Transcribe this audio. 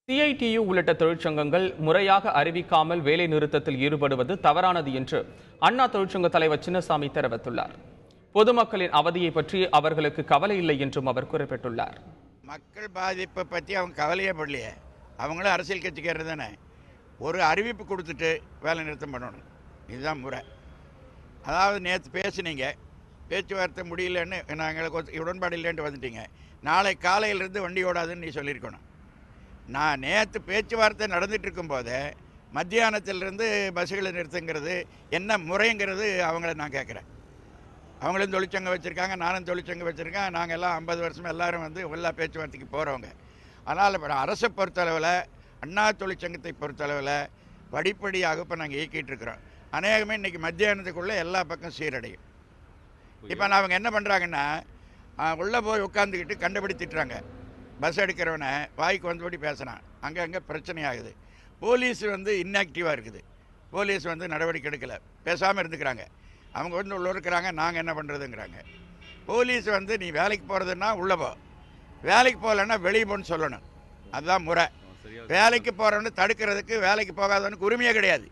CITU உள்ளிட்ட தொழிற்சங்கங்கள் முறையாக அறிவிக்காமல் வேலை நிறுத்தத்தில் ஈடுபடுவது தவறானது என்று அண்ணா தொழிற்சங்க தலைவர் சின்னசாமி தெரிவித்துள்ளார். பொதுமக்களின் அவதியை பற்றி அவர்களுக்கு கவலை இல்லை என்றும் அவர் குறிப்பிட்டுள்ளார். மக்கள் பாதிப்பை பற்றி அவங்க கவலையே படலையே. அவங்களும் அரசியல் கட்சிக்காரர் தானே. ஒரு அறிவிப்பு கொடுத்துட்டு வேலை நிறுத்தம் பண்ணணும், இதுதான் முறை. அதாவது நேற்று பேசுனீங்க, பேச்சுவார்த்தை முடியலன்னு நாங்களுக்கு உடன்பாடு இல்லைன்ட்டு வந்துட்டீங்க. நாளை காலையிலேருந்து வண்டி ஓடாதுன்னு நீ சொல்லியிருக்கணும். நான் நேற்று பேச்சுவார்த்தை நடந்துட்டு இருக்கும்போதே மத்தியானத்திலிருந்து பஸ்ஸுகளை நிறுத்துங்கிறது என்ன முறைங்கிறது அவங்கள நான் கேட்குறேன். அவங்களும் தொழிற்சங்கம் வச்சுருக்காங்க, நானும் தொழிற்சங்கம் வச்சுருக்கேன். நாங்கள் எல்லாம் 50 வருஷம் எல்லோரும் எல்லா பேச்சுவார்த்தைக்கு போகிறவங்க. அதனால் இப்போ அரசை பொறுத்தளவில், அண்ணா தொழிற்சங்கத்தை பொறுத்தளவில் படிப்படியாக இப்போ நாங்கள் இயக்கிட்டு இருக்கிறோம். அநேகமே இன்றைக்கி மத்தியானத்துக்குள்ளே எல்லா பக்கம் சீரடையும். இப்போ அவங்க என்ன பண்ணுறாங்கன்னா, உள்ளே போய் உட்காந்துக்கிட்டு கண்டுபிடி திட்டுறாங்க. பஸ் எடுக்கிறவனை வாய்க்கு வந்தபடி பேசுகிறான். அங்கே பிரச்சனை ஆகுது. போலீஸ் இன்ஆக்டிவாக இருக்குது. போலீஸ் நடவடிக்கை எடுக்கலை, பேசாமல் இருந்துக்கிறாங்க. அவங்க உள்ள இருக்கிறாங்க, நாங்கள் என்ன பண்ணுறதுங்கிறாங்க. போலீஸ் நீ வேலைக்கு போகிறதுன்னா உள்ளே போ, வேலைக்கு போகலன்னா வெளியே போன்னு சொல்லணும். அதுதான் முறை. வேலைக்கு போகிறவனு தடுக்கிறதுக்கு வேலைக்கு போகாதவனுக்கு உரிமையே கிடையாது.